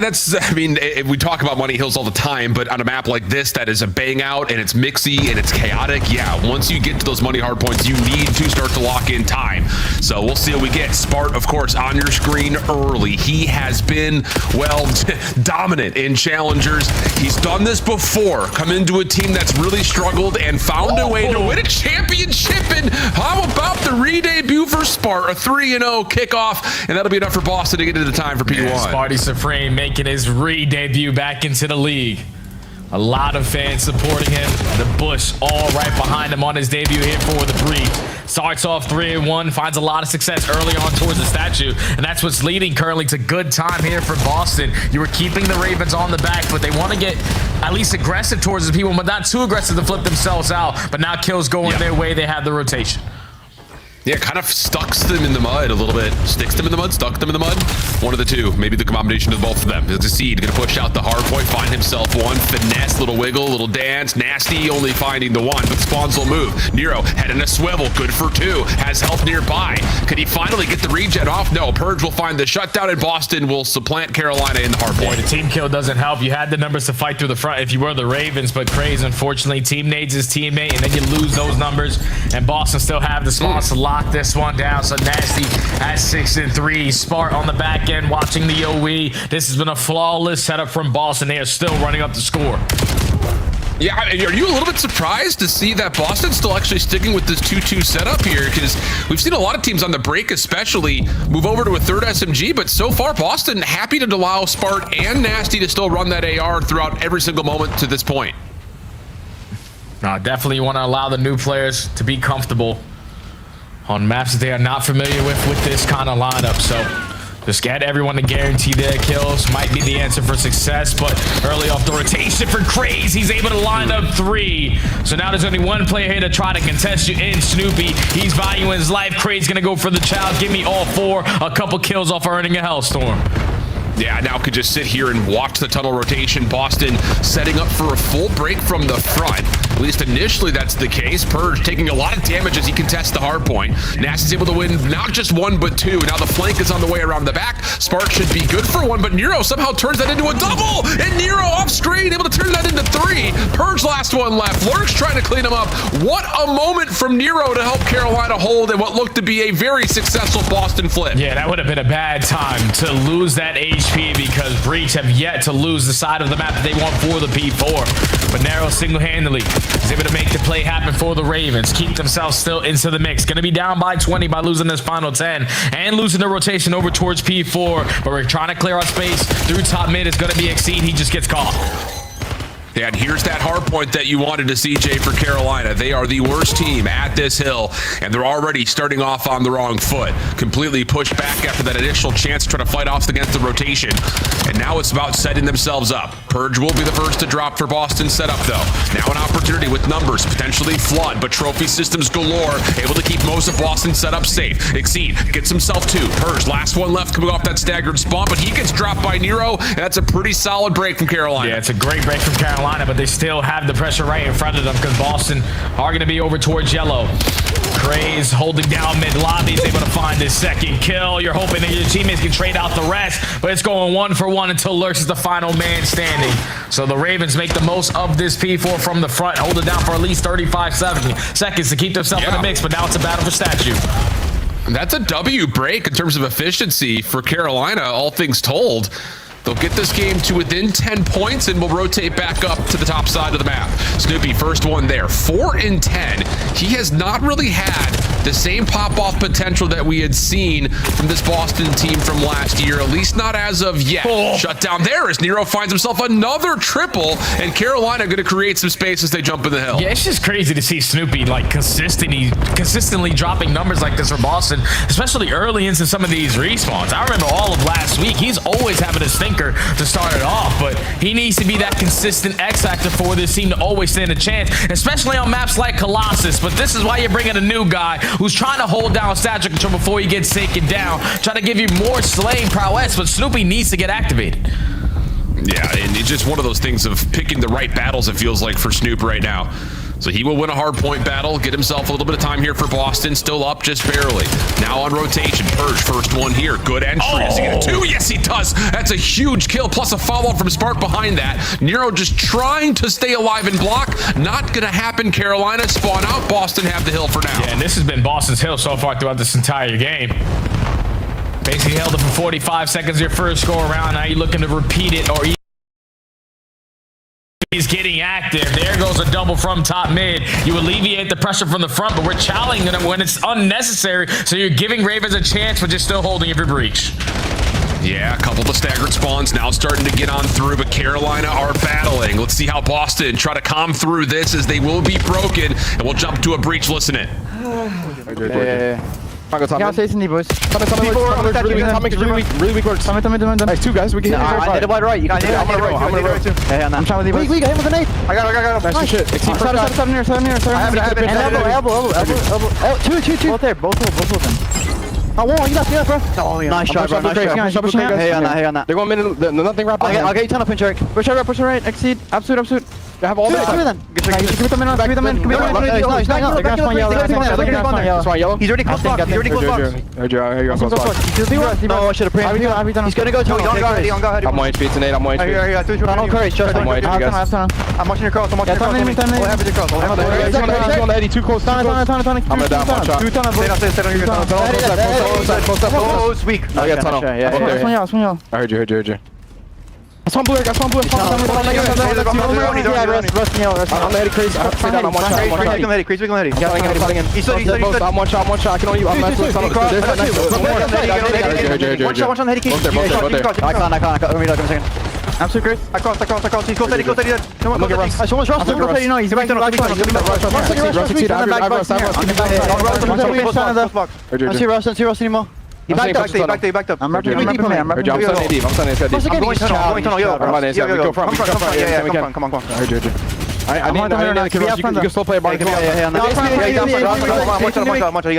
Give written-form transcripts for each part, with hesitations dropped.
That's, I mean, we talk about money hills all the time, but on a map like this that is a bang out and it's mixy and it's chaotic, yeah, once you get to those money hard points, you need to start to lock in time. So we'll see what we get. Spart, of course, on your screen early. He has been, well, dominant in challengers. He's done this before, come into a team that's really struggled and found a way to win a championship. And how about the re-debut for Spart? A 3-0 kickoff, and that'll be enough for Boston to get into the time for P1. Yeah, Sparty Supreme making his re-debut back into the league. A lot of fans supporting him. The Bush all right behind him on his debut here for the Breach. Starts off 3-1, finds a lot of success early on towards the statue, and that's what's leading currently to good time here for Boston. You were keeping the Ravens on the back, but they want to get at least aggressive towards the people, but not too aggressive to flip themselves out. But now kills going their way. They have the rotation. Yeah, kind of stucks them in the mud a little bit. Sticks them in the mud, stuck them in the mud. One of the two, maybe the combination of both of them. It's a seed, gonna push out the hard point, find himself one. Finesse, little wiggle, little dance. Nasty, only finding the one, but spawns will move. Nero, head in a swivel, good for two. Has health nearby. Could he finally get the regen off? No, Purge will find the shutdown, and Boston will supplant Carolina in the hard point. Boy, the team kill doesn't help. You had the numbers to fight through the front if you were the Ravens, but Craze, unfortunately, team nades his teammate, and then you lose those numbers, and Boston still have the spawns to lock this one down. So Nasty at 6-3. Spart on the back end watching the OE. This has been a flawless setup from Boston. They are still running up the score. Yeah, are you a little bit surprised to see that Boston's still actually sticking with this 2-2 setup here? Because we've seen a lot of teams on the break especially move over to a third SMG, but so far Boston happy to allow Spart and Nasty to still run that AR throughout every single moment to this point. No, definitely you want to allow the new players to be comfortable on maps that they are not familiar with this kind of lineup. So just get everyone to guarantee their kills might be the answer for success, but early off the rotation for Craze, he's able to line up 3. So now there's only one player here to try to contest you in Snoopy. He's valuing his life. Craze gonna go for the child. Give me all 4. A couple kills off earning a Hellstorm. Yeah, now could just sit here and watch the tunnel rotation. Boston setting up for a full break from the front. At least initially that's the case. Purge taking a lot of damage as he contests the hard point. Nasty's able to win not just 1, but 2. Now the flank is on the way around the back. Spart should be good for 1, but Nero somehow turns that into a double! And Nero off screen, able to turn that into 3. Purge last one left. Lurk's trying to clean him up. What a moment from Nero to help Carolina hold in what looked to be a very successful Boston flip. Yeah, that would have been a bad time to lose that HP because Breach have yet to lose the side of the map that they want for the P4. But Nero single-handedly is able to make the play happen for the Ravens. Keep themselves still into the mix. Going to be down by 20 by losing this final 10 and losing the rotation over towards P4. But we're trying to clear our space through top mid. It's going to be Exceed. He just gets caught. Yeah, and here's that hard point that you wanted to see, Jay, for Carolina. They are the worst team at this hill, and they're already starting off on the wrong foot. Completely pushed back after that initial chance to try to fight off against the rotation. And now it's about setting themselves up. Purge will be the first to drop for Boston's setup, though. Now an opportunity with numbers, potentially flood, but trophy systems galore, able to keep most of Boston's setup safe. Exceed gets himself 2. Purge, last one left coming off that staggered spawn, but he gets dropped by Nero, and that's a pretty solid break from Carolina. Yeah, it's a great break from Carolina, but they still have the pressure right in front of them because Boston are going to be over towards yellow. Craze holding down mid lobby is able to find his second kill. You're hoping that your teammates can trade out the rest, but it's going 1 for 1 until Lurks is the final man standing. So the Ravens make the most of this P4 from the front, hold it down for at least 35 seconds to keep themselves in the mix, but now it's a battle for statue. That's a W break in terms of efficiency for Carolina, all things told. They'll get this game to within 10 points and will rotate back up to the top side of the map. Snoopy, first one there, 4 in 10. He has not really had the same pop-off potential that we had seen from this Boston team from last year, at least not as of yet. Shut down there as Nero finds himself another triple, and Carolina going to create some space as they jump in the hill. Yeah, it's just crazy to see Snoopy like consistently dropping numbers like this for Boston, especially early into some of these respawns. I remember all of last week, he's always having a stinker to start it off, but he needs to be that consistent X factor for this team to always stand a chance, especially on maps like Colossus. But this is why you're bringing a new guy who's trying to hold down statue control before he gets taken down, trying to give you more slaying prowess, but Snoopy needs to get activated. Yeah, and it's just one of those things of picking the right battles, it feels like, for Snoop right now. So he will win a hard point battle, get himself a little bit of time here for Boston. Still up just barely. Now on rotation. Purge, first one here. Good entry. Does he get a 2? Yes, he does. That's a huge kill, plus a follow-up from Spark behind that. Nero just trying to stay alive and block. Not going to happen. Carolina spawn out. Boston have the hill for now. Yeah, and this has been Boston's hill so far throughout this entire game. Basically held it for 45 seconds your first go around. Now you're looking to repeat it, or he's getting active. There goes a double from top mid. You alleviate the pressure from the front, but we're challenging them when it's unnecessary. So you're giving Ravens a chance, but you're still holding every breach. Yeah, a couple of staggered spawns now starting to get on through, but Carolina are battling. Let's see how Boston try to calm through this, as they will be broken, and we'll jump to a breach. Listen it. Yeah, say SnD, boys. Really weak words. Nice, 2 guys. We can hit I did it wide right. You guys, I'm gonna rotate too. Yeah, I'm trying with you. Weak, hit with an 8. I got him. Nice shit. Seven here. Elbow. 2. Both there, both of them. Oh, whoa, you got bro. Nice shot, bro. Nice shot. Hey on that. They're going mid. Nothing wrapped up. I'll get you tunnel pinch, Eric. Push right. Exceed. Absolute. They have all Give them. Give them in. Nice. They're gonna spawn yellow. He's already close box. No, I should have prayed. He's gonna go to it. I'm 1 HP. It's an 8. I'm 1 HP. Tunnel courage. Trust me. I'm watching your cross. I'm watching your cross. He's on the Eddie. Too close. I'm gonna down one shot. Close. Weak. I got tunnel. Yeah. I heard you. I saw blue. Rust I'm on the Eddie crazy. I'm one shot. He's I'm one shot. I can only. I'm messing with tunnel. There's that next one. Watch on the heady. Both there. I can't. Let me look a second. Absolute great. I crossed. He's close. Look at Russ. Someone's Russ. No, he's back tunnel. I see Russ anymore. He backed up. I'm going tunnel. Come on. I need you can slow play a bar. You got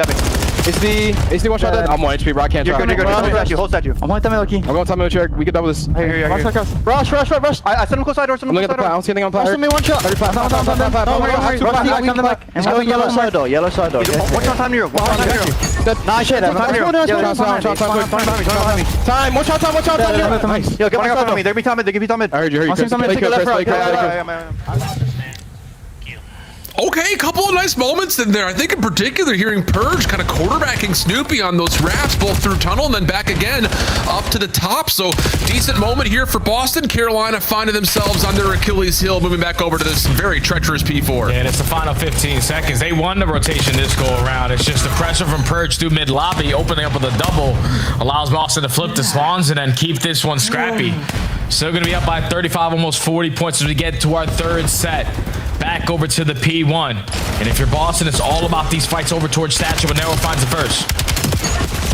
me. It's the one shot. I'm 1 HP, bro. I can't try. Hold statue. I'm going to Lucky. I'm going to tell me we can double this. Here. Rush. I sent him close side door. I'm looking at the plat. I don't see anything on the plat. Rush me one shot. He's going yellow side door. Watch on time, Nero. Nice shit. Time. Watch out. Nice. Yo, get one on me. They're going to be time mid. I heard you. Okay, a couple of nice moments in there. I think in particular hearing Purge kind of quarterbacking Snoopy on those wraps, both through tunnel and then back again up to the top. So decent moment here for Boston. Carolina finding themselves on their Achilles heel, moving back over to this very treacherous P4. Yeah, and it's the final 15 seconds. They won the rotation this go around. It's just the pressure from Purge through mid lobby, opening up with a double, allows Boston to flip the spawns and then keep this one scrappy. Still going to be up by 35, almost 40 points as we get to our third set. Back over to the P1. And if you're Boston, it's all about these fights over towards statue, but Nero finds the first.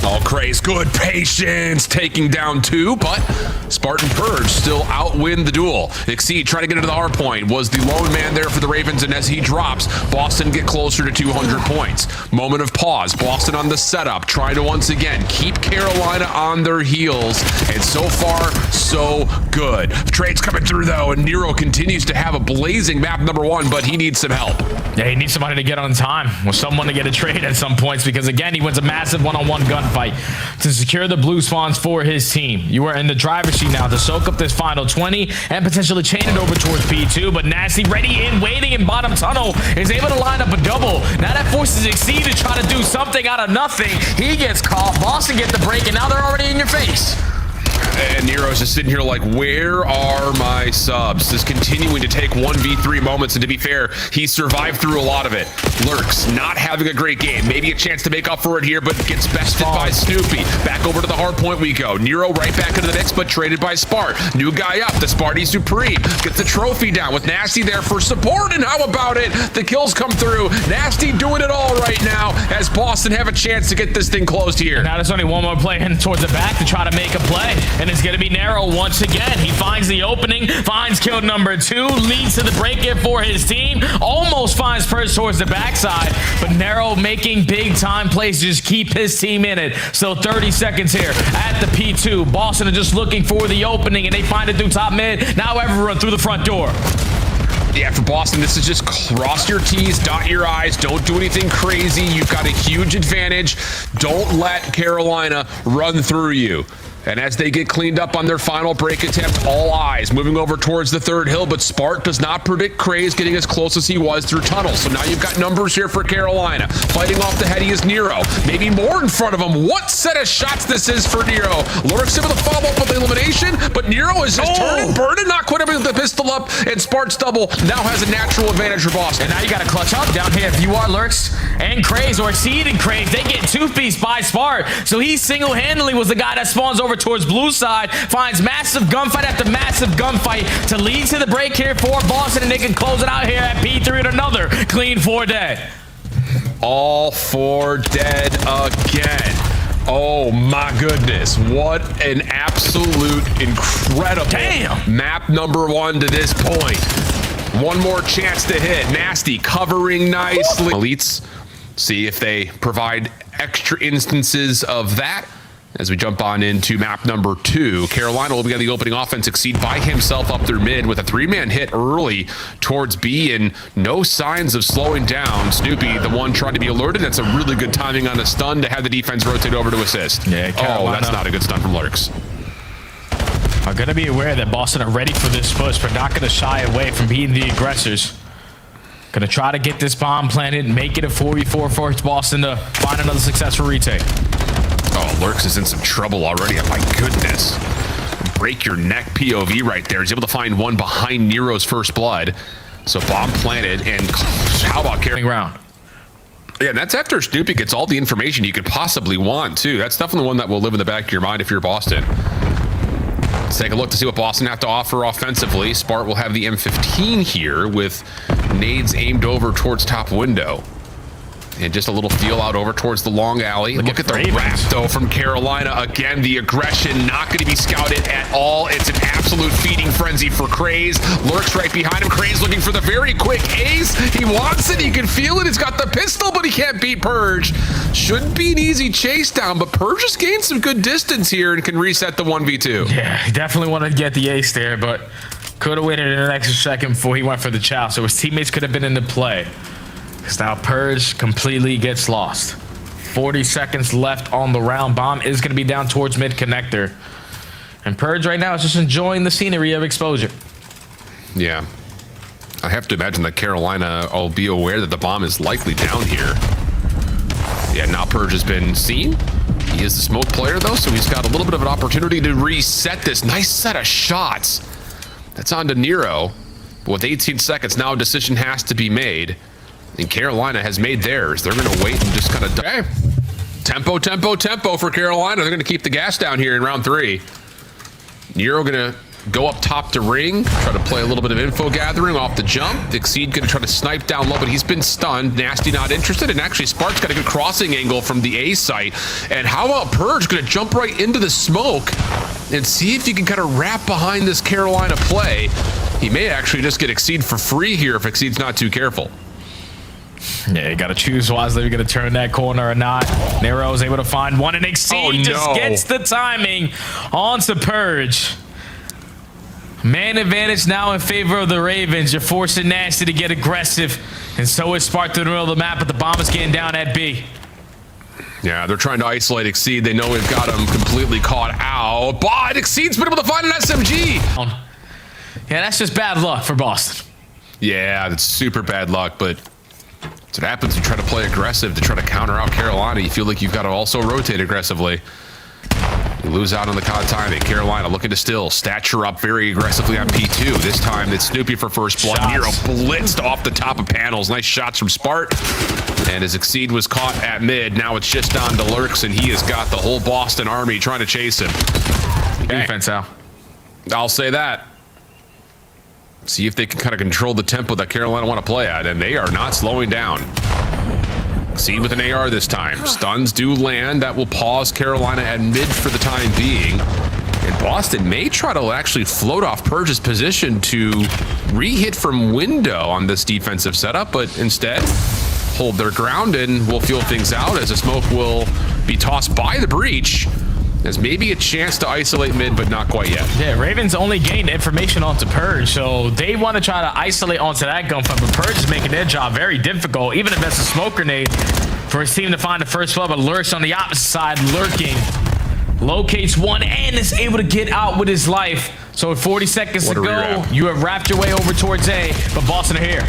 All craze, good patience, taking down 2, but Spartan Purge still outwin the duel. Exceed trying to get into the hard point, was the lone man there for the Ravens, and as he drops, Boston get closer to 200 points. Moment of pause, Boston on the setup, trying to once again keep Carolina on their heels, and so far, so good. Trades coming through though, and Nero continues to have a blazing map number 1, but he needs some help. Yeah, he needs somebody to get on time, or someone to get a trade at some points, because again, he wins a massive one-on-one gunfight to secure the blue spawns for his team. You are in the driver's seat now to soak up this final 20 and potentially chain it over towards P2, but Nasty ready in, waiting in bottom tunnel, is able to line up a double. Now that forces Exceed to try to do something out of nothing. He gets caught, Boston get the break, and now they're already in your face. And Nero's just sitting here like, where are my subs? Just continuing to take 1v3 moments, and to be fair, he survived through a lot of it. Lurks, not having a great game. Maybe a chance to make up for it here, but gets bested by Snoopy. Back over to the hard point we go. Nero right back into the mix, but traded by Spart. New guy up, the Sparty Supreme. Gets the trophy down with Nasty there for support, and how about it? The kills come through. Nasty doing it all right now, as Boston have a chance to get this thing closed here. Now there's only one more play in towards the back to try to make a play. And it's going to be Nero once again. He finds the opening, finds kill number 2, leads to the break-in for his team, almost finds Purge towards the backside, but Nero making big-time plays to just keep his team in it. So 30 seconds here at the P2. Boston are just looking for the opening, and they find it through top mid. Now everyone through the front door. Yeah, for Boston, this is just cross your T's, dot your I's, don't do anything crazy. You've got a huge advantage. Don't let Carolina run through you. And as they get cleaned up on their final break attempt, all eyes moving over towards the third hill, but Spart does not predict Craze getting as close as he was through tunnels. So now you've got numbers here for Carolina. Fighting off the heady is Nero. Maybe more in front of him. What set of shots this is for Nero. Lurk's able to follow up with the elimination, but Nero is just turning, burning, not quite able to get the pistol up, and Spart's double now has a natural advantage for Boston. And now you got to clutch up down here if you are Lurks and Craze, or Exceed and Craze. They get two-pieced by Spart. So he single-handedly was the guy that spawns over towards blue side, finds massive gunfight after massive gunfight to lead to the break here for Boston, and they can close it out here at P3 with another clean 4 dead. All 4 dead again. Oh my goodness. What an absolute incredible map number 1 to this point. One more chance to hit. Nasty covering nicely. Elites, see if they provide extra instances of that. As we jump on into map number 2, Carolina will be on the opening offense. Exceed by himself up their mid with a 3-man hit early towards B, and no signs of slowing down. Snoopy, the one trying to be alerted. That's a really good timing on a stun to have the defense rotate over to assist. Yeah, Carolina, oh, that's not a good stun from Lurks. Are going to be aware that Boston are ready for this push, but not going to shy away from being the aggressors. Going to try to get this bomb planted, make it a 4v4 for Boston to find another successful retake. Oh, Lurks is in some trouble already. Oh, my goodness. Break your neck POV right there. He's able to find one behind Nero's first blood. So bomb planted, and how about carrying round? Yeah, and that's after Snoopy gets all the information you could possibly want, too. That's definitely one that will live in the back of your mind if you're Boston. Let's take a look to see what Boston have to offer offensively. Spart will have the M15 here with nades aimed over towards top window. And just a little feel out over towards the long alley. Look at the wrap, though, from Carolina. Again, the aggression not going to be scouted at all. It's an absolute feeding frenzy for Craze. Lurks right behind him. Craze looking for the very quick ace. He wants it. He can feel it. He's got the pistol, but he can't beat Purge. Shouldn't be an easy chase down, but Purge has gained some good distance here and can reset the 1v2. Yeah, he definitely wanted to get the ace there, but could have waited an extra second before he went for the chow, so his teammates could have been in the play. Now Purge completely gets lost. 40 seconds left on the round. Bomb is going to be down towards mid connector. And Purge right now is just enjoying the scenery of exposure. Yeah. I have to imagine that Carolina will be aware that the bomb is likely down here. Yeah, now Purge has been seen. He is the smoke player, though, so he's got a little bit of an opportunity to reset this. Nice set of shots. That's on to Nero. But with 18 seconds, now a decision has to be made. And Carolina has made theirs. They're going to wait and just kind of... Okay. Tempo, tempo, tempo for Carolina. They're going to keep the gas down here in round 3. Nero going to go up top to ring, try to play a little bit of info gathering off the jump. Exceed going to try to snipe down low, but he's been stunned. Nasty not interested, and actually Spark's got a good crossing angle from the A site. And how about Purge going to jump right into the smoke and see if he can kind of wrap behind this Carolina play. He may actually just get Exceed for free here if Exceed's not too careful. Yeah, you got to choose wisely. You're going to turn that corner or not. Nero is able to find one, and Exceed just gets the timing onto Purge. Man advantage now in favor of the Ravens. You're forcing Nasty to get aggressive, and so is Spark to the middle of the map, but the bomb is getting down at B. Yeah, they're trying to isolate Exceed. They know we've got him completely caught out, but Exceed's been able to find an SMG. Yeah, that's just bad luck for Boston. Yeah, that's super bad luck, but that's what happens when you try to play aggressive to try to counter out Carolina. You feel like you've got to also rotate aggressively. You lose out on the COD timing. Carolina looking to still stature up very aggressively on P2. This time it's Snoopy for first blood. Nero blitzed off the top of panels. Nice shots from Spart. And as Exceed was caught at mid, now it's just down to Lurks, and he has got the whole Boston army trying to chase him. Defense, Al. I'll say that. See if they can kind of control the tempo that Carolina want to play at, and they are not slowing down. Exceed with an AR this time. Stuns do land. That will pause Carolina at mid for the time being. And Boston may try to actually float off Purge's position to re-hit from window on this defensive setup, but instead hold their ground, and we'll feel things out as the smoke will be tossed by the breach. There's maybe a chance to isolate mid, but not quite yet. Yeah, Ravens only gained information onto Purge, so they want to try to isolate onto that gunfight, but Purge is making their job very difficult, even if that's a smoke grenade for his team to find the first blood, but Lurks on the opposite side lurking. Locates one and is able to get out with his life. So with 40 seconds to go, you have wrapped your way over towards A, but Boston are here.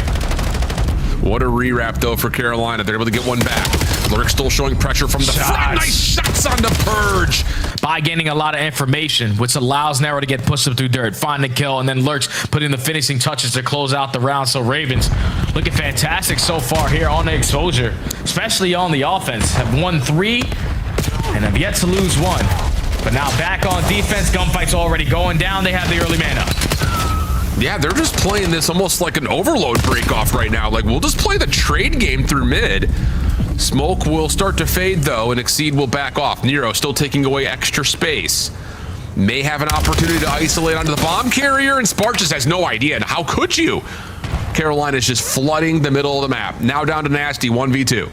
What a rewrap, though, for Carolina. They're able to get one back. Lurk still showing pressure from the front. Nice shots on the Purge. By gaining a lot of information, which allows Nero to get pushed up through dirt, find the kill, and then Lurks putting the finishing touches to close out the round. So Ravens looking fantastic so far here on the exposure, especially on the offense. Have won 3 and have yet to lose 1. But now back on defense, gunfight's already going down. They have the early man up. Yeah, they're just playing this almost like an overload break-off right now. Like, we'll just play the trade game through mid. Smoke will start to fade, though, and Exceed will back off. Nero still taking away extra space. May have an opportunity to isolate onto the bomb carrier, and Spark just has no idea. And how could you? Carolina's just flooding the middle of the map. Now down to Nasty, 1v2.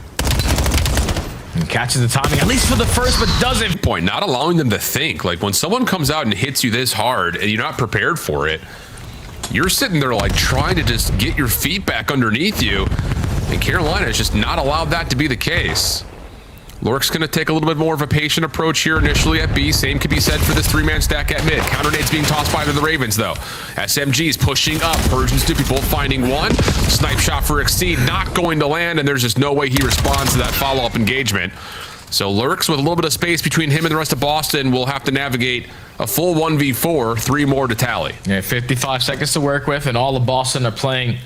And catches the timing, at least for the first, but doesn't. Point, not allowing them to think. Like, when someone comes out and hits you this hard, and you're not prepared for it, you're sitting there like trying to just get your feet back underneath you, and Carolina has just not allowed that to be the case. Lurk's going to take a little bit more of a patient approach here initially at B. Same could be said for this 3-man stack at mid. Counter nades being tossed by the Ravens, though. SMG's pushing up. Purge and Snoopy both finding one. Snipe shot for Exceed, not going to land, and there's just no way he responds to that follow-up engagement. So Lurks, with a little bit of space between him and the rest of Boston, will have to navigate a full 1v4, 3 more to tally. Yeah, 55 seconds to work with, and all of Boston are playing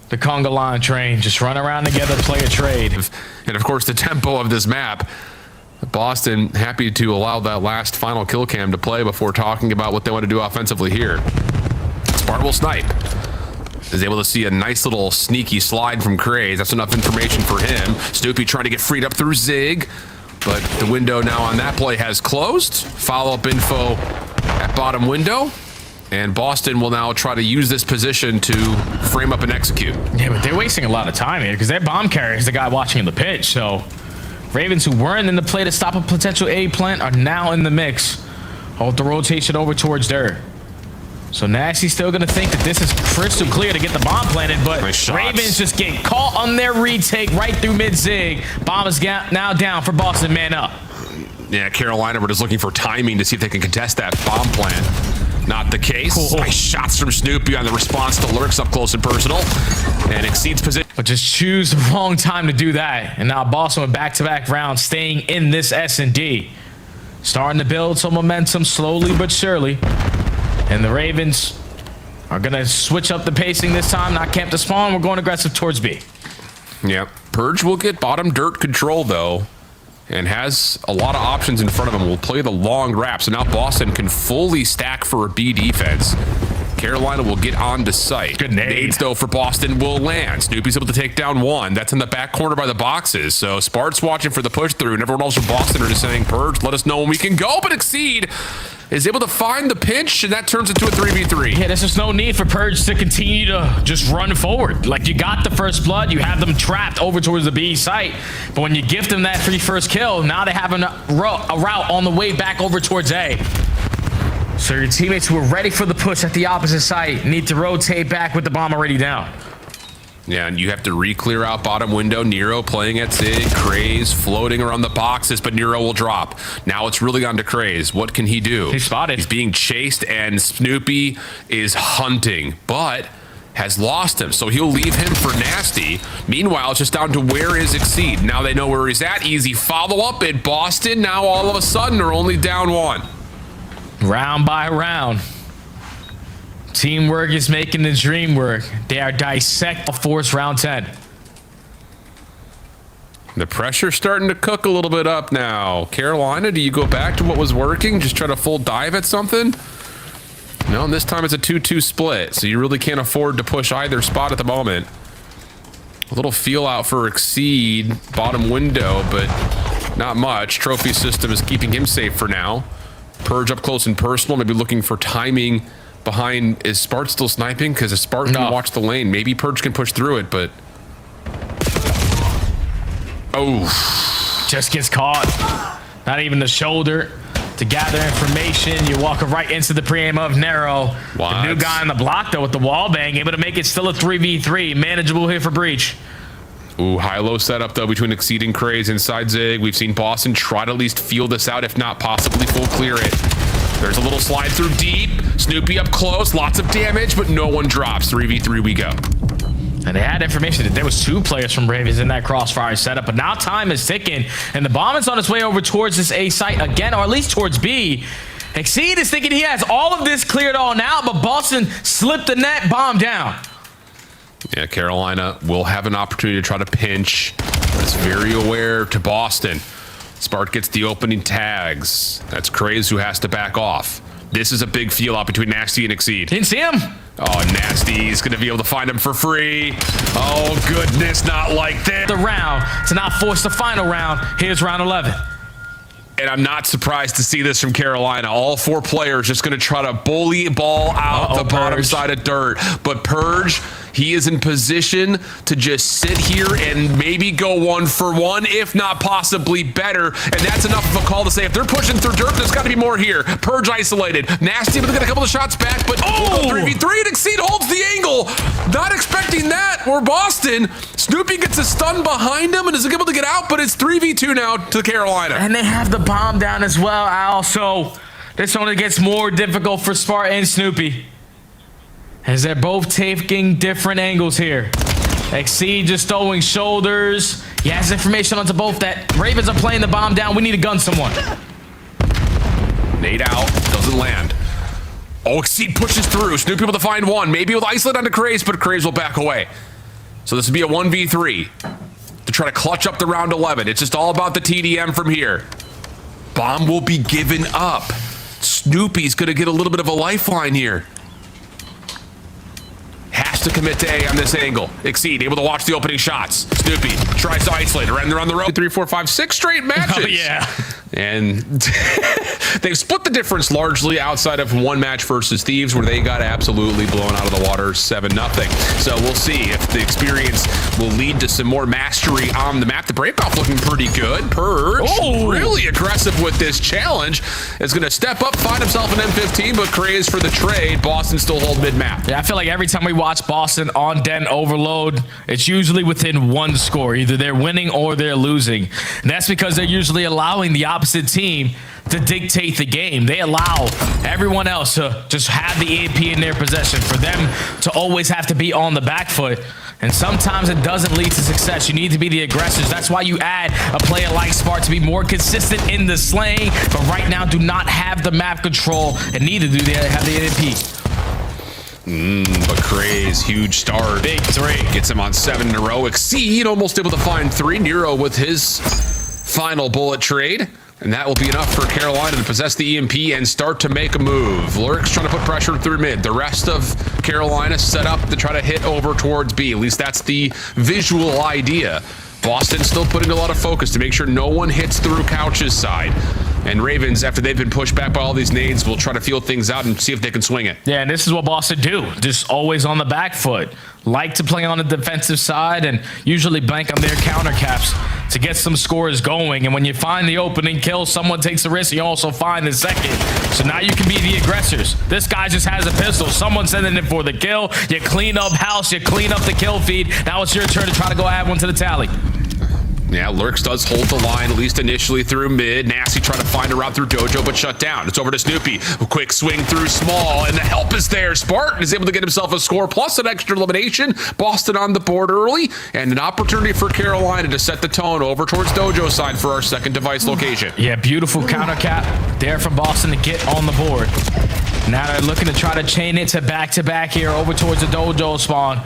the conga line train. Just run around together, play a trade. And of course, the tempo of this map. Boston happy to allow that last final kill cam to play before talking about what they want to do offensively here. Spart will snipe. Is able to see a nice little sneaky slide from Craze. That's enough information for him. Snoopy trying to get freed up through Zig, but the window now on that play has closed. Follow-up info at bottom window, and Boston will now try to use this position to frame up and execute. Yeah, but they're wasting a lot of time here because their bomb carrier is the guy watching the pitch. So Ravens, who weren't in the play to stop a potential A plant, are now in the mix. Hold the rotation over towards dirt. So Nasty's still going to think that this is crystal clear to get the bomb planted, but nice Ravens just get caught on their retake right through mid-zig. Bomb is now down for Boston, man up. Yeah, Carolina were just looking for timing to see if they can contest that bomb plant. Not the case. Cool. Nice shots from Snoopy on the response to Lurks up close and personal. And Exceeds position. But just choose the wrong time to do that. And now Boston with back-to-back rounds staying in this SnD. Starting to build some momentum slowly but surely. And the Ravens are going to switch up the pacing this time. Not camp to spawn. We're going aggressive towards B. Yeah. Purge will get bottom dirt control, though, and has a lot of options in front of him. Will play the long wrap. So now Boston can fully stack for a B defense. Carolina will get onto site. Good nade. Nades, though, for Boston will land. Snoopy's able to take down one. That's in the back corner by the boxes. So Spart's watching for the push through, and everyone else from Boston are just saying, Purge, let us know when we can go. But Exceed is able to find the pinch, and that turns into a 3v3. Yeah, there's just no need for Purge to continue to just run forward. Like, you got the first blood, you have them trapped over towards the B site, but when you gift them that first kill, now they have a route on the way back over towards A. So your teammates who are ready for the push at the opposite site need to rotate back with the bomb already down. Yeah, and you have to re-clear out bottom window. Nero playing at Zig. Craze floating around the boxes, but Nero will drop. Now it's really on to Craze. What can he do? He's spotted. He's being chased, and Snoopy is hunting, but has lost him, so he'll leave him for Nasty. Meanwhile, it's just down to where is Exceed. Now they know where he's at. Easy follow-up at Boston. Now all of a sudden, they're only down one. Round by round. Teamwork is making the dream work. They are dissecting force round 10. The pressure's starting to cook a little bit up now. Carolina, do you go back to what was working? Just try to full dive at something? No, and this time it's a 2-2 split, so you really can't afford to push either spot at the moment. A little feel out for Exceed, bottom window, but not much. Trophy system is keeping him safe for now. Purge up close and personal, maybe looking for timing behind. Is Spart still sniping? Because if Spart can watch the lane, maybe Purge can push through it, but... Oh. Just gets caught. not even the shoulder to gather information. You walk right into the pre-aim of Nero. What? The new guy on the block, though, with the wall bang, able to make it still a 3v3. Manageable here for Breach. Ooh, high-low setup, though, between Exceed and Craze inside Zig. We've seen Boston try to at least feel this out, if not possibly full clear it. There's a little slide through deep. Snoopy up close, lots of damage, but no one drops. 3v3 we go. And they had information that there was 2 players from Ravens in that crossfire setup, but now time is ticking, and the bomb is on its way over towards this A site again, or at least towards B. Exceed is thinking he has all of this cleared all now, but Boston slipped the net, bomb down. Yeah, Carolina will have an opportunity to try to pinch, but it's very aware to Boston. Spark gets the opening tags. That's Craze who has to back off. This is a big feel out between Nasty and Exceed. Didn't see him. Oh, Nasty's going to be able to find him for free. Oh, goodness, not like that. The round to not force the final round. Here's round 11. And I'm not surprised to see this from Carolina. All 4 players just going to try to bully ball out the bottom side of dirt. But Purge, he is in position to just sit here and maybe go 1 for 1, if not possibly better. And that's enough of a call to say, if they're pushing through dirt, there's got to be more here. Purge isolated. Nasty able to get a couple of shots back, but we'll go 3v3 and Exceed holds the angle. Not expecting that. We're Boston. Snoopy gets a stun behind him and is able to get out, but it's 3v2 now to Carolina. And they have the bomb down as well, Al. So this only gets more difficult for Spark and Snoopy, as they're both taking different angles here. Exceed just throwing shoulders. He has information onto both that Ravens are playing the bomb down. We need to gun someone. Nade out, doesn't land. Oh, Exceed pushes through. Snoopy able to find one. Maybe able to isolate onto Craze, but Craze will back away. So this would be a 1v3 to try to clutch up the round 11. It's just all about the TDM from here. Bomb will be given up. Snoopy's going to get a little bit of a lifeline here. Has to commit to A on this angle. Exceed, able to watch the opening shots. Snoopy tries to isolate her, and they're on the road. 3, 4, 5, 6 straight matches. Oh, yeah. And they've split the difference largely outside of one match versus Thieves, where they got absolutely blown out of the water 7-0. So we'll see if the experience will lead to some more mastery on the map. The breakoff looking pretty good. Purge, really aggressive with this challenge, is going to step up, find himself an M15, but Craze for the trade. Boston still hold mid-map. Yeah, I feel like every time we watch Boston on Den Overload, it's usually within 1 score. Either they're winning or they're losing. And that's because they're usually allowing the opposite team to dictate the game. They allow everyone else to just have the EMP in their possession, for them to always have to be on the back foot. And sometimes it doesn't lead to success. You need to be the aggressors. That's why you add a player like Spark to be more consistent in the slaying, but right now do not have the map control, and neither do they have the EMP. But Craze, huge start. Big 3. Gets him on 7 in a row. Exceed almost able to find 3. Nero with his final bullet trade. And that will be enough for Carolina to possess the EMP and start to make a move. Lurk's trying to put pressure through mid. The rest of Carolina set up to try to hit over towards B. At least that's the visual idea. Boston still putting a lot of focus to make sure no one hits through Couch's side. And Ravens, after they've been pushed back by all these nades, will try to feel things out and see if they can swing it. Yeah, and this is what Boston do. Just always on the back foot. Like to play on the defensive side and usually bank on their counter caps to get some scores going. And when you find the opening kill, someone takes the risk, and you also find the second. So now you can be the aggressors. This guy just has a pistol. Someone's sending it for the kill. You clean up house, you clean up the kill feed. Now it's your turn to try to go add one to the tally. Yeah, Lurks does hold the line, at least initially through mid. Nasty trying to find a route through Dojo, but shut down. It's over to Snoopy. A quick swing through small, and the help is there. Spartan is able to get himself a score, plus an extra elimination. Boston on the board early, and an opportunity for Carolina to set the tone over towards Dojo side for our second device location. Yeah, beautiful counter cap there from Boston to get on the board. Now they're looking to try to chain it to back here over towards the Dojo spawn.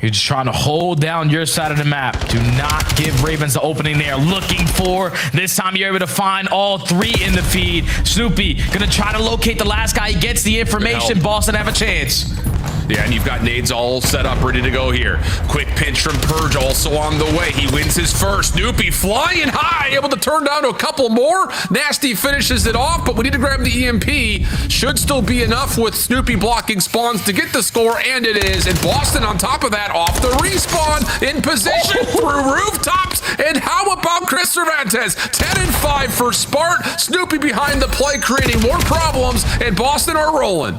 You're just trying to hold down your side of the map. Do not give Ravens the opening they are looking for. This time you're able to find all 3 in the feed. Snoopy gonna try to locate the last guy. He gets the information. Boston have a chance. Yeah, and you've got nades all set up, ready to go here. Quick pinch from Purge also on the way. He wins his first. Snoopy flying high, able to turn down to a couple more. Nasty finishes it off, but we need to grab the EMP. Should still be enough with Snoopy blocking spawns to get the score, and it is. And Boston on top of that, off the respawn, in position through rooftops. And how about Chris Cervantes? 10 and 5 for Spart. Snoopy behind the play, creating more problems, and Boston are rolling.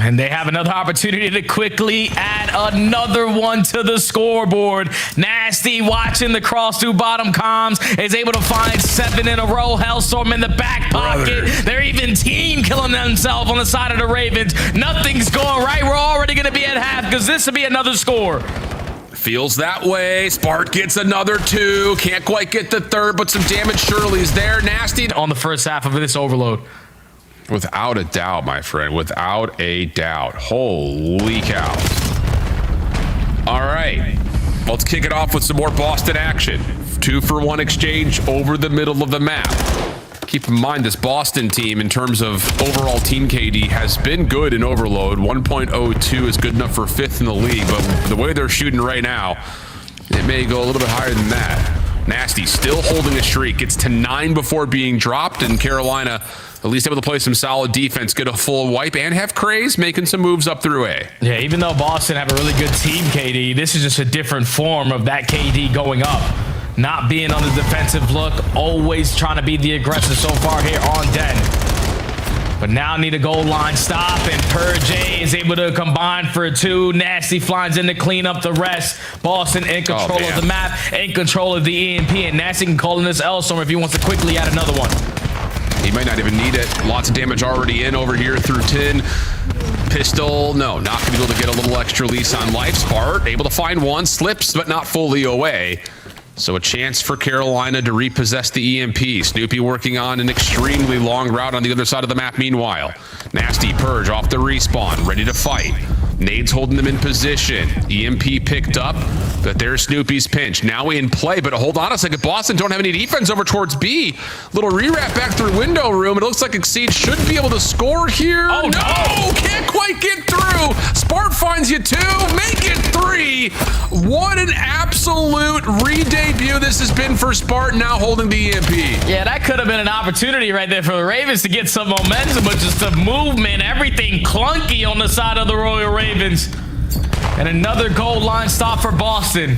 And they have another opportunity to quickly add another one to the scoreboard. Nasty watching the cross through bottom comms is able to find 7 in a row. Hellstorm in the back pocket. They're even team killing themselves on the side of the Ravens. Nothing's going right. We're already going to be at half because this will be another score. Feels that way. Spart gets another 2. Can't quite get the third, but some damage surely is there. Nasty On the first half of this overload. Without a doubt, my friend. Without a doubt. Holy cow. All right. Let's kick it off with some more Boston action. 2-for-1 exchange over the middle of the map. Keep in mind, this Boston team, in terms of overall team KD, has been good in overload. 1.02 is good enough for 5th in the league, but the way they're shooting right now, it may go a little bit higher than that. Nasty still holding a streak. Gets to 9 before being dropped, and Carolina at least able to play some solid defense, get a full wipe, and have Craze making some moves up through A. Yeah, even though Boston have a really good team KD, this is just a different form of that KD going up. Not being on the defensive look, always trying to be the aggressor so far here on Den. But now need a goal line stop, and Purge is able to combine for a 2. Nasty flies in to clean up the rest. Boston in control of the map, in control of the EMP, and Nasty can call in this L-Storm if he wants to quickly add another one. He might not even need it. Lots of damage already in over here through tin. Pistol, no, not going to be able to get a little extra lease on life. Spart, able to find one, slips, but not fully away. So a chance for Carolina to repossess the EMP. Snoopy working on an extremely long route on the other side of the map meanwhile. Nasty Purge off the respawn, ready to fight. Nades holding them in position. EMP picked up, but there's Snoopy's pinch. Now in play, but hold on a second. Boston don't have any defense over towards B. Little rewrap back through window room. It looks like Exceed should be able to score here. Oh, no! Can't quite get through. Spart finds you 2. Make it 3. What an absolute re-debut this has been for Spart, now holding the EMP. Yeah, that could have been an opportunity right there for the Ravens to get some momentum, but just the movement, everything clunky on the side of the Royal Ravens. And another goal line stop for Boston.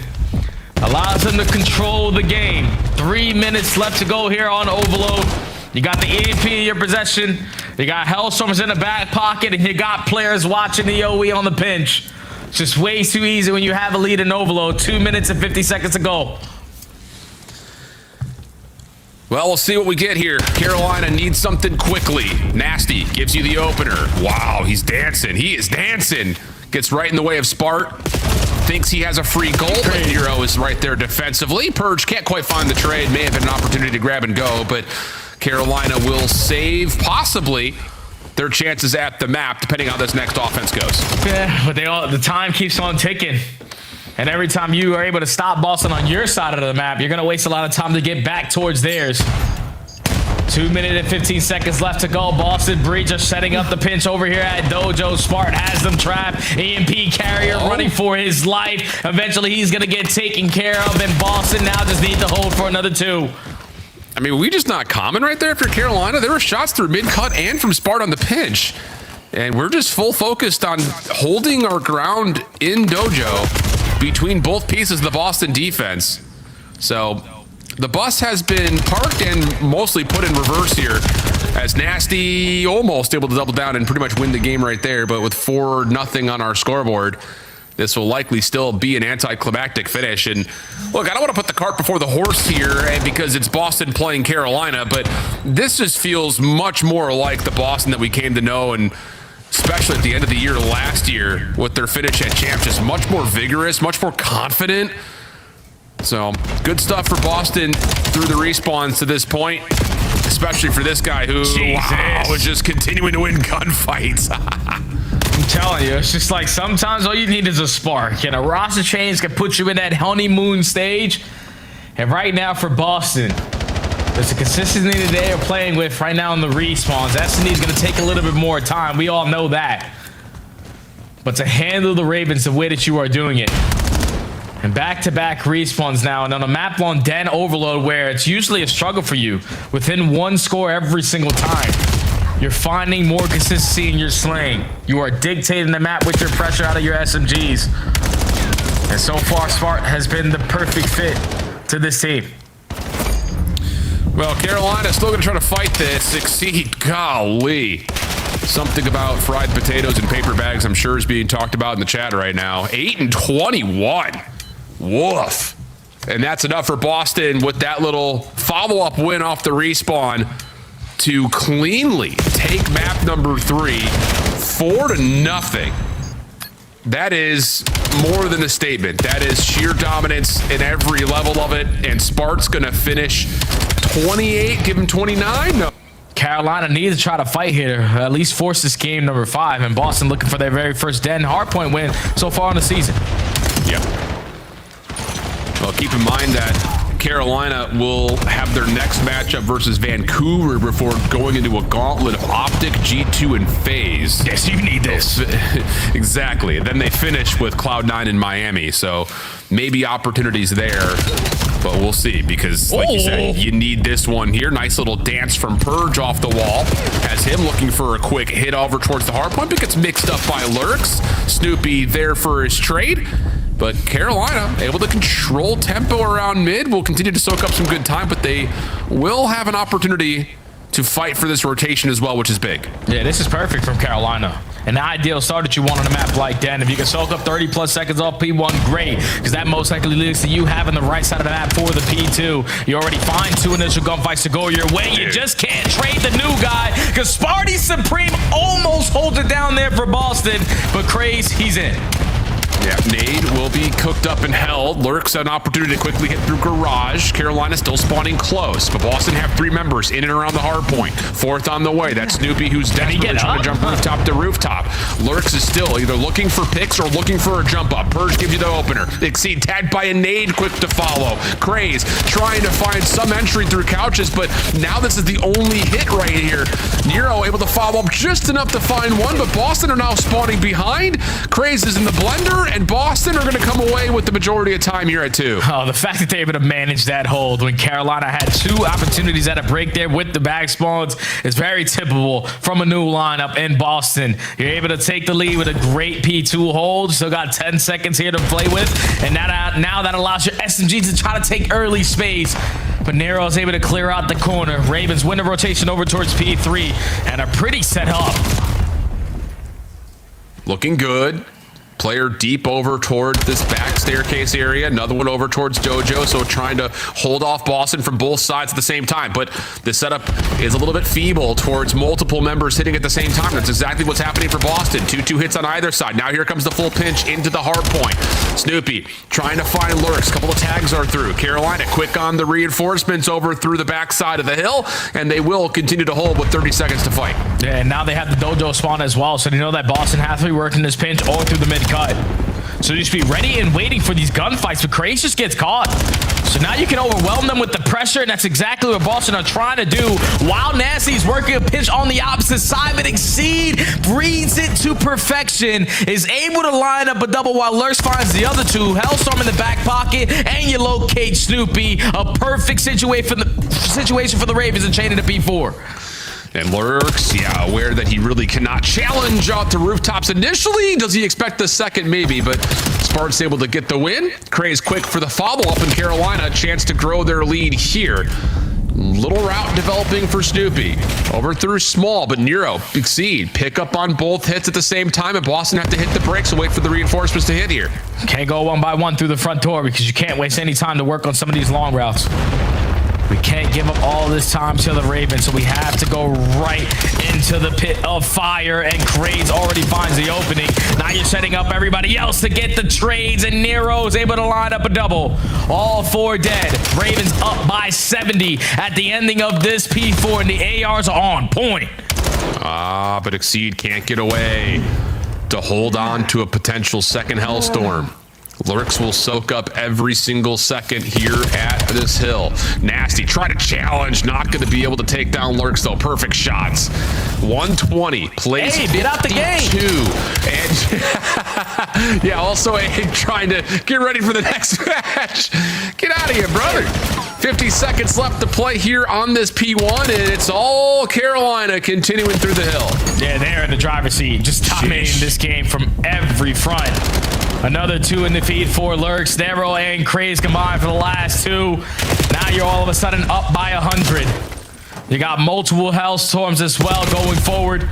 Allows them to control the game. 3 minutes left to go here on overload. You got the EMP in your possession. You got Hellstorms in the back pocket, and you got players watching the OE on the pinch. It's just way too easy when you have a lead in overload. 2 minutes and 50 seconds to go. Well, we'll see what we get here. Carolina needs something quickly. Nasty gives you the opener. Wow, he's dancing. He is dancing. Gets right in the way of Spart. Thinks he has a free goal, but Nero is right there defensively. Purge can't quite find the trade. May have been an opportunity to grab and go, but Carolina will save, possibly, their chances at the map, depending on how this next offense goes. Yeah, but the time keeps on ticking. And every time you are able to stop Boston on your side of the map, you're going to waste a lot of time to get back towards theirs. 2 minutes and 15 seconds left to go. Boston Breach are setting up the pinch over here at Dojo. Spart has them trapped. EMP carrier running for his life. Eventually, he's going to get taken care of, and Boston now just need to hold for another 2. I mean, we just not common right there for Carolina. There were shots through mid-cut and from Spart on the pinch. And we're just full focused on holding our ground in Dojo between both pieces of the Boston defense. So the bus has been parked and mostly put in reverse here, as Nasty almost able to double down and pretty much win the game right there. But with 4-0 on our scoreboard, this will likely still be an anticlimactic finish. And look, I don't want to put the cart before the horse here because it's Boston playing Carolina, but this just feels much more like the Boston that we came to know, and especially at the end of the year last year with their finish at champ, just much more vigorous, much more confident. So good stuff for Boston through the respawns to this point, especially for this guy who was just continuing to win gunfights. I'm telling you, it's just like sometimes all you need is a spark. And a roster change can put you in that honeymoon stage. And right now for Boston, there's a consistency that they are playing with right now in the respawns. SnD is going to take a little bit more time. We all know that. but to handle the Ravens the way that you are doing it. And back-to-back respawns now, and on a map on Den Overload where it's usually a struggle for you within one score every single time. You're finding more consistency in your slaying. You are dictating the map with your pressure out of your SMGs. And so far, Smart has been the perfect fit to this team. Well, Carolina's still going to try to fight this. Succeed. Golly. Something about fried potatoes and paper bags, I'm sure, is being talked about in the chat right now. 8-21. Woof. And that's enough for Boston with that little follow-up win off the respawn to cleanly take map number 3, 4-0. That is more than a statement. That is sheer dominance in every level of it. And Spart's going to finish 28, give him 29. No. Carolina needs to try to fight here, at least force this game number 5. And Boston looking for their very first Den Hardpoint win so far in the season. Yep. Well, keep in mind that Carolina will have their next matchup versus Vancouver before going into a gauntlet of Optic, G2, and FaZe. Yes, you need this. Exactly. Then they finish with Cloud9 in Miami, so maybe opportunities there. But we'll see, because like you said, you need this one here. Nice little dance from Purge off the wall. As him looking for a quick hit over towards the hardpoint, but gets mixed up by Lurks. Snoopy there for his trade. But Carolina able to control tempo around mid. Will continue to soak up some good time, but they will have an opportunity to fight for this rotation as well, which is big. Yeah, this is perfect from Carolina. An ideal start that you want on a map like that. If you can soak up 30+ seconds off P1, great, because that most likely leads to you having the right side of the map for the P2. You already find 2 initial gunfights to go your way. You just can't trade the new guy, because Sparty Supreme almost holds it down there for Boston, but Craze, he's in. Yeah, Nade will be cooked up and held. Lurks an opportunity to quickly hit through Garage. Carolina still spawning close, but Boston have 3 members in and around the hard point. 4th on the way. That's Snoopy, who's desperately trying to jump rooftop to rooftop. Lurks is still either looking for picks or looking for a jump up. Purge gives you the opener. Exceed tagged by a nade, quick to follow. Craze trying to find some entry through couches, but now this is the only hit right here. Nero able to follow up just enough to find one, but Boston are now spawning behind. Craze is in the blender, and Boston are going to come away with the majority of time here at 2. Oh, the fact that they're able to manage that hold when Carolina had 2 opportunities at a break there with the back spawns is very typical from a new lineup in Boston. You're able to take the lead with a great P2 hold. Still got 10 seconds here to play with, and now that allows your SMG to try to take early space. But Nero is able to clear out the corner. Ravens win the rotation over towards P3 and are pretty set up. Looking good. Player deep over toward this back staircase area. Another one over towards Dojo. So trying to hold off Boston from both sides at the same time. But the setup is a little bit feeble towards multiple members hitting at the same time. That's exactly what's happening for Boston. 2-2 hits on either side. Now here comes the full pinch into the hard point. Snoopy trying to find Lurks. A couple of tags are through. Carolina quick on the reinforcements over through the back side of the hill. And they will continue to hold with 30 seconds to fight. Yeah, and now they have the Dojo spawn as well. So they know that Boston has to be working this pinch all through the mid cut. So you should be ready and waiting for these gunfights, but Craze just gets caught. So now you can overwhelm them with the pressure, and that's exactly what Boston are trying to do. While Nasty's working a pinch on the opposite side, but Exceed breeds it to perfection, is able to line up a double while Lurks finds the other 2. Hellstorm in the back pocket, and you locate Snoopy. A perfect situation for the Ravens and chain into P4. And Lurks, yeah, aware that he really cannot challenge out to rooftops initially. Does he expect the second? Maybe, but Spart's able to get the win. Craze quick for the follow-up in Carolina. A chance to grow their lead here. Little route developing for Snoopy. Over through small, but Nero, Exceed, pick up on both hits at the same time, and Boston have to hit the brakes and wait for the reinforcements to hit here. Can't go one by one through the front door because you can't waste any time to work on some of these long routes. We can't give up all this time to the Ravens, so we have to go right into the pit of fire, and Craze already finds the opening. Now you're setting up everybody else to get the trades, and Nero's able to line up a double. All 4 dead. Ravens up by 70 at the ending of this P4, and the ARs are on point. But Exceed can't get away to hold on to a potential second Hellstorm. Lurks will soak up every single second here at this hill. Nasty, try to challenge. Not going to be able to take down Lurks, though. Perfect shots. 120. Plays hey, get out the game. 2. And Yeah, also trying to get ready for the next match. Get out of here, brother. 50 seconds left to play here on this P1, and it's all Carolina continuing through the hill. Yeah, they're in the driver's seat, just dominating this game from every front. Another 2 in the feed for Lurks. Nero and Craze combined for the last 2. Now you're all of a sudden up by 100. You got multiple Hellstorms as well going forward,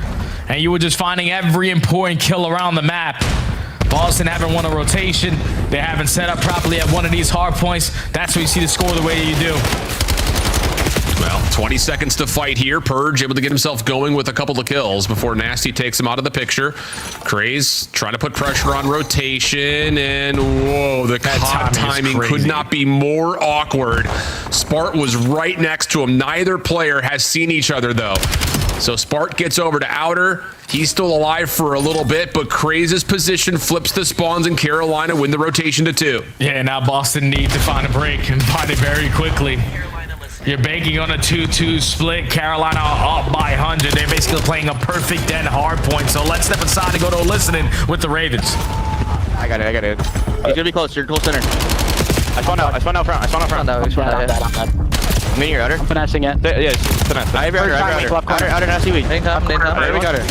and you were just finding every important kill around the map. Boston haven't won a rotation. They haven't set up properly at one of these hard points. That's where you see the score the way you do. Well, 20 seconds to fight here. Purge able to get himself going with a couple of kills before Nasty takes him out of the picture. Craze trying to put pressure on rotation, and whoa, the COD timing could not be more awkward. Spart was right next to him. Neither player has seen each other though. So Spart gets over to outer. He's still alive for a little bit, but Craze's position flips the spawns, and Carolina win the rotation to 2. Yeah, now Boston need to find a break and find it very quickly. You're banking on a 2-2 split. Carolina up by 100. They're basically playing a perfect dead hard point. So let's step aside and go to a listening with the Ravens. I got it. He's gonna be close. You're close center. I spawned out front. I'm dead. I'm in your outer. Finessing it. Yeah, finesse. I have your outer, nasty weak. Nade top. We got her.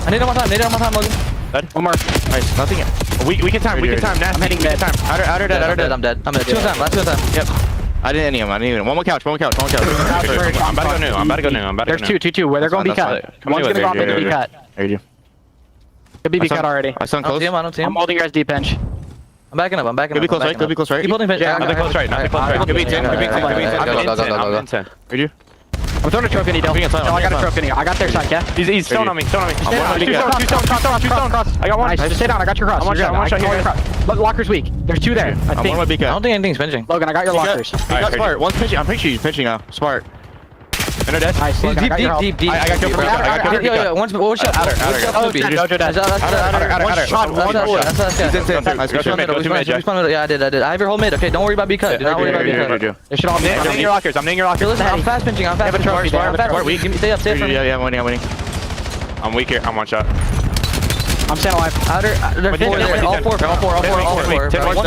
I need him on time, Logan. Dead. One more. Nice. Nothing yet. We can time. Nasty. I'm hitting mid. Outer dead. I'm dead. 2 time. Last 2 time. Yep. I didn't even. One more couch. I'm about to go new. There's 2. Where they're going to be cut. One's going to go up and be cut. There you go. Could be cut already. I sound close. I don't see him. I'm holding your SD pinch. I'm backing up. Could be close right. Keep holding pinch. Yeah, nothing close right. Could be 10. I'm in 10. Heard you? I'm throwing a trophy in you, Del. I got a trophy in you. I got their side, yeah? He's stone on me. Two stone. I got one. Nice. Just stay down. I got your cross. I'm one shot here. But locker's weak. There's 2 there. I think. I don't think anything's pinching. Logan, I got your lockers. I got Smart. One's pinching. I'm pretty sure he's pinching now. Smart. And dead. Nice. Deep. I got killed. Yeah. One shot. Outer. Yeah, I did. I have your whole mid. Okay, don't worry about B cut. Do not worry about B cut. They should all be. I'm your lockers. Listen, I'm fast pinching. I'm fast pinching. Stay up. Stay up. Yeah, I'm winning. I'm weak here. I'm one shot. I'm staying alive. Outer. All four.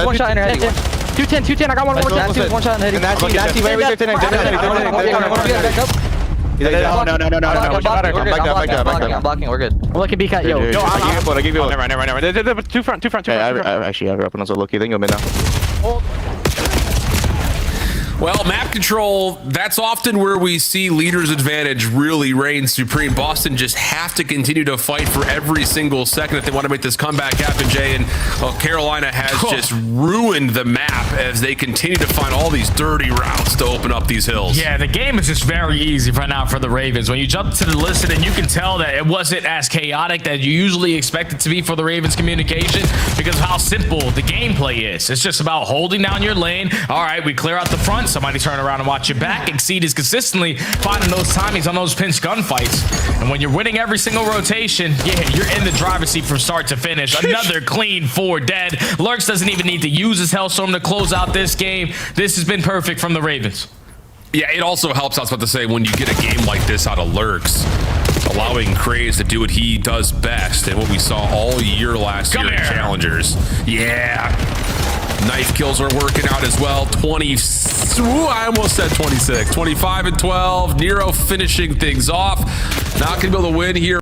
One shot in your head. 210. I got one more. One shot in the head. Nasty. Where are we doing? I'm blocking. We're good. I'm looking B cut. Yo. I give you one. Never. Two front. Actually, I have weapons. Lucky. Then you'll be now. Well, map control, that's often where we see leader's advantage really reign supreme. Boston just have to continue to fight for every single second if they want to make this comeback happen, Jay. And Carolina has just ruined the map as they continue to find all these dirty routes to open up these hills. Yeah, the game is just very easy right now for the Ravens. When you jump to the listen, and you can tell that it wasn't as chaotic that you usually expect it to be for the Ravens communication because of how simple the gameplay is. It's just about holding down your lane. All right, we clear out the front. Somebody turn around and watch your back. Exceed is consistently finding those timings on those pinch gunfights. And when you're winning every single rotation, yeah, you're in the driver's seat from start to finish. Another clean 4 dead. Lurks doesn't even need to use his Hellstorm to close out this game. This has been perfect from the Ravens. Yeah, it also helps, I was about to say, when you get a game like this out of Lurks, allowing Craze to do what he does best and what we saw all year last year in Challengers. Yeah. Knife kills are working out as well. 20, I almost said 26. 25 and 12. Nero finishing things off. Not going to be able to win here.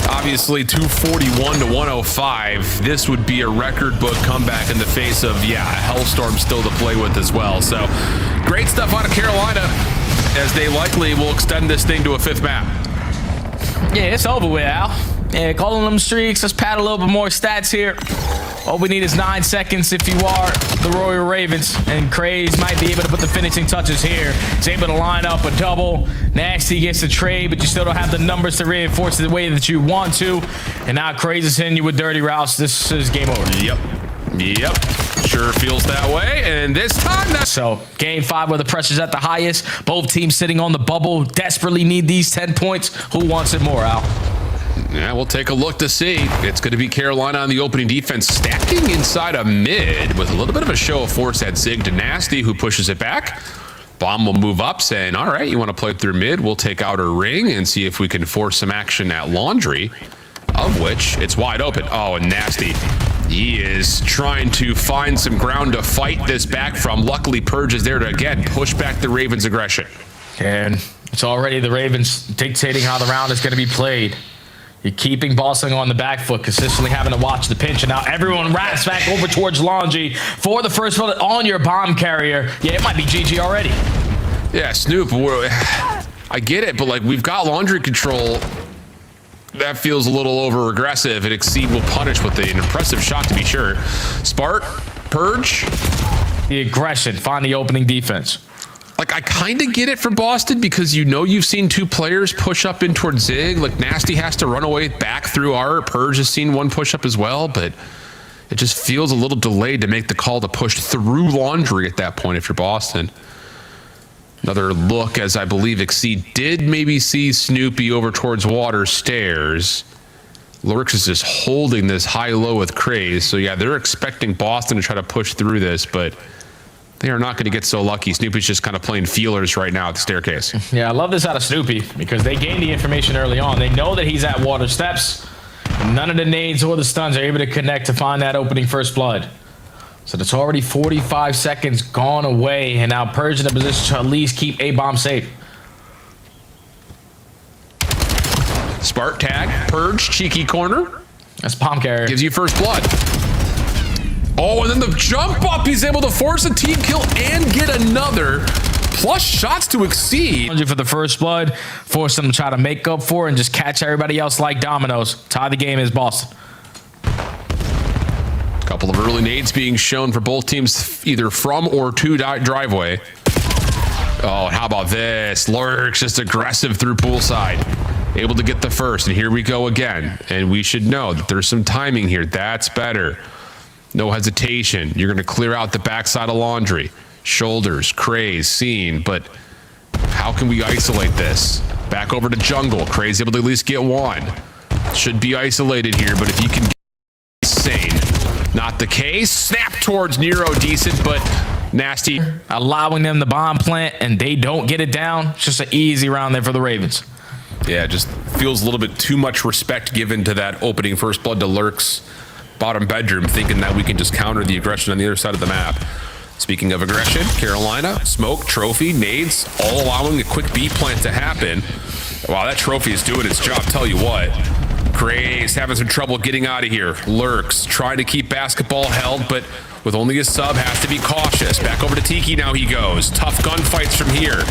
Obviously, 241 to 105. This would be a record book comeback in the face of, Hellstorm still to play with as well. So, great stuff out of Carolina, as they likely will extend this thing to a 5th map. Yeah, it's over with, Al. Yeah, calling them streaks. Let's pad a little bit more stats here. All we need is 9 seconds if you are the Royal Ravens. And Craze might be able to put the finishing touches here. He's able to line up a double. Nasty gets the trade, but you still don't have the numbers to reinforce it the way that you want to. And now Craze is hitting you with dirty routes. This is game over. Yep. Sure feels that way. And this time, that's... So, game 5 where the pressure's at the highest. Both teams sitting on the bubble desperately need these 10 points. Who wants it more, Al? Yeah, we'll take a look to see. It's going to be Carolina on the opening defense, stacking inside a mid with a little bit of a show of force at Zig to Nasty, who pushes it back. Bomb will move up, saying, all right, you want to play through mid? We'll take out a ring and see if we can force some action at Laundry. of which it's wide open. Oh, and Nasty. He is trying to find some ground to fight this back from. Luckily, Purge is there to, again, push back the Ravens' aggression. And it's already the Ravens dictating how the round is going to be played. You're keeping Boston on the back foot, consistently having to watch the pinch, and now everyone rats back over towards Laundry for the first bullet on your bomb carrier. Yeah, it might be GG already. Yeah, Snoop, I get it, but like we've got Laundry control. That feels a little over aggressive, and Exceed will punish with an impressive shot to be sure. Spart, Purge. The aggression, find the opening defense. Like, I kind of get it from Boston because you know you've seen two players push up in towards Zig. Like, Nasty has to run away back through Art. Purge has seen one push up as well, but it just feels a little delayed to make the call to push through Laundry at that point if you're Boston. Another look as I believe Exceed did maybe see Snoopy over towards Water Stairs. Lurks is just holding this high-low with Craze. So, yeah, they're expecting Boston to try to push through this, but they are not going to get so lucky. Snoopy's just kind of playing feelers right now at the staircase. Yeah, I love this out of Snoopy because they gained the information early on. They know that he's at Water Steps. None of the nades or the stuns are able to connect to find that opening first blood. So that's already 45 seconds gone away, and now Purge in a position to at least keep A-bomb safe. Spark tag, Purge, cheeky corner. That's bomb carrier. Gives you first blood. Oh, and then the jump up, he's able to force a team kill and get another. Plus shots to Exceed. For the first blood, force them to try to make up for it and just catch everybody else like dominoes. Tie the game is Boston. Couple of early nades being shown for both teams, either from or to driveway. Oh, and how about this? Lurks just aggressive through poolside. Able to get the first, and here we go again. And we should know that there's some timing here. That's better. No hesitation. You're going to clear out the backside of Laundry. Shoulders, Craze, Scene, but how can we isolate this? Back over to Jungle. Craze able to at least get one. Should be isolated here, but if you can get insane. Not the case. Snap towards Nero, decent, but Nasty. Allowing them the bomb plant, and they don't get it down. It's just an easy round there for the Ravens. Yeah, just feels a little bit too much respect given to that opening first blood to Lurks. Bottom bedroom, thinking that we can just counter the aggression on the other side of the map. Speaking of aggression, Carolina, smoke, trophy, nades, all allowing a quick B plant to happen. Wow, that trophy is doing its job, tell you what. Craze having some trouble getting out of here. Lurks trying to keep basketball held, but with only a sub, has to be cautious. Back over to Tiki now he goes. Tough gunfights from here.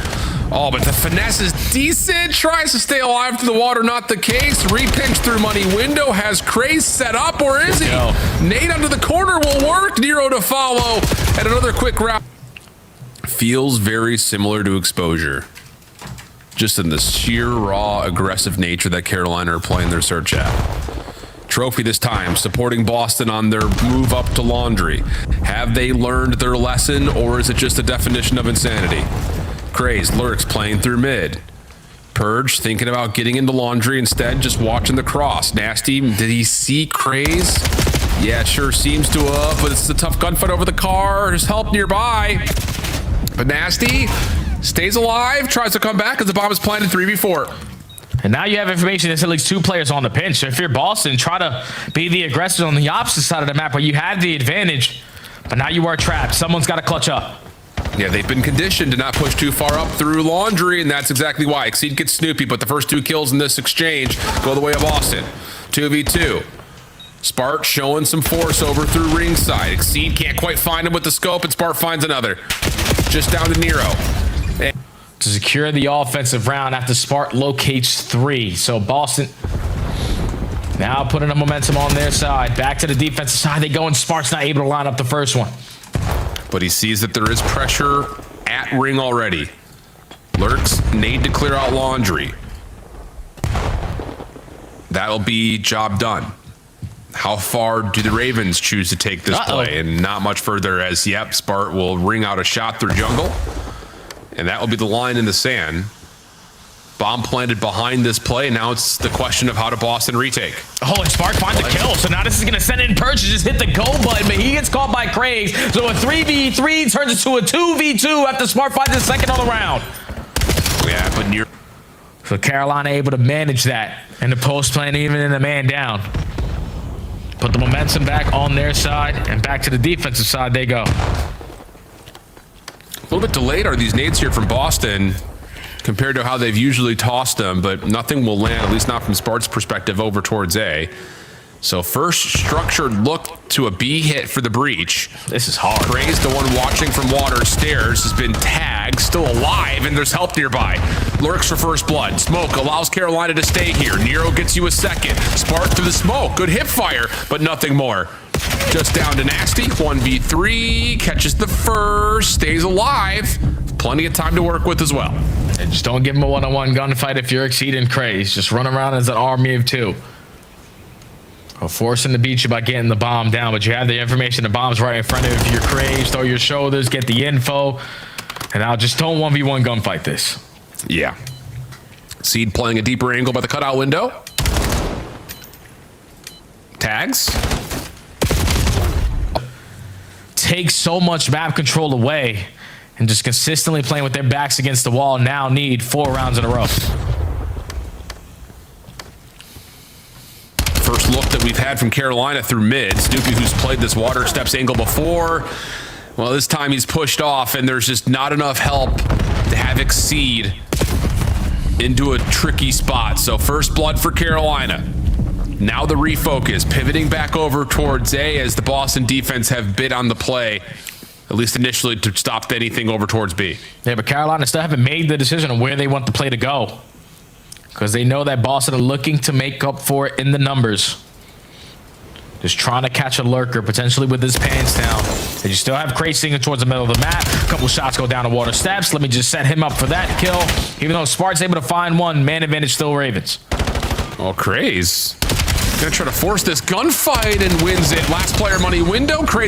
Oh, but the finesse is decent. Tries to stay alive to the water, not the case. Repinch through money window. Has Craze set up, or is he? Nade under the corner will work. Nero to follow. And another quick round. Feels very similar to Exposure. Just in the sheer, raw, aggressive nature that Carolina are playing their search at. Trophy this time, supporting Boston on their move up to Laundry. Have they learned their lesson, or is it just a definition of insanity? Craze, Lurks playing through mid. Purge thinking about getting into Laundry instead, just watching the cross. Nasty, did he see Craze? Yeah, it sure seems to have, but it's a tough gunfight over the car. There's help nearby. But Nasty stays alive, tries to come back as the bomb is planted 3v4. And now you have information that's at least two players on the pinch. So if you're Boston, try to be the aggressor on the opposite side of the map where you have the advantage, but now you are trapped. Someone's got to clutch up. Yeah, they've been conditioned to not push too far up through Laundry, and that's exactly why. Exceed gets Snoopy, but the first two kills in this exchange go the way of Boston. 2v2. Spart showing some force over through ringside. Exceed can't quite find him with the scope, and Spart finds another. Just down to Nero. And to secure the offensive round after Spart locates 3. So Boston now putting a momentum on their side. Back to the defensive side they go, and Spart's not able to line up the first one. But he sees that there is pressure at ring already. Lurks nade to clear out Laundry. That'll be job done. How far do the Ravens choose to take this play? And not much further as, yep, Spart will ring out a shot through jungle. And that will be the line in the sand. Bomb planted behind this play. Now it's the question of how to Boston retake. Oh, and Spark finds the kill. So now this is going to send in Purge to just hit the go button, but he gets caught by Craze. So a 3v3 turns into a 2v2 after Spark finds his second on the round. Yeah, but So Carolina able to manage that in the post play and even in the man down. Put the momentum back on their side and back to the defensive side they go. A little bit delayed are these nades here from Boston compared to how they've usually tossed them, but nothing will land, at least not from Spart's perspective, over towards A. So first structured look to a B hit for the breach. This is hard. Craze, the one watching from water stairs, has been tagged, still alive, and there's help nearby. Lurks for first blood. Smoke allows Carolina to stay here. Nero gets you a second. Spark through the smoke. Good hip fire, but nothing more. Just down to Nasty. 1v3. Catches the first. Stays alive. Plenty of time to work with as well. And just don't give him a one-on-one gunfight if you're exceeding Craze. Just run around as an army of two. Or forcing to beat you by getting the bomb down, but you have the information, the bomb's right in front of your Craze. Throw your shoulders, get the info, and now just don't 1v1 gunfight this. Yeah. Seed playing a deeper angle by the cutout window. Tags. Take so much map control away and just consistently playing with their backs against the wall now need 4 rounds in a row. First look that we've had from Carolina through mid. Snoopy, who's played this water steps angle before, well, this time he's pushed off, and there's just not enough help to have Exceed into a tricky spot. So first blood for Carolina. Now the refocus, pivoting back over towards A as the Boston defense have bid on the play, at least initially, to stop anything over towards B. Yeah, but Carolina still haven't made the decision on where they want the play to go, because they know that Boston are looking to make up for it in the numbers. Just trying to catch a lurker, potentially with his pants down. And you still have Craze singing towards the middle of the map. A couple shots go down the water steps. Let me just set him up for that kill. Even though Spart's able to find one, man advantage still Ravens. Oh, Craze gonna try to force this gunfight and wins it. Last player money window. Craze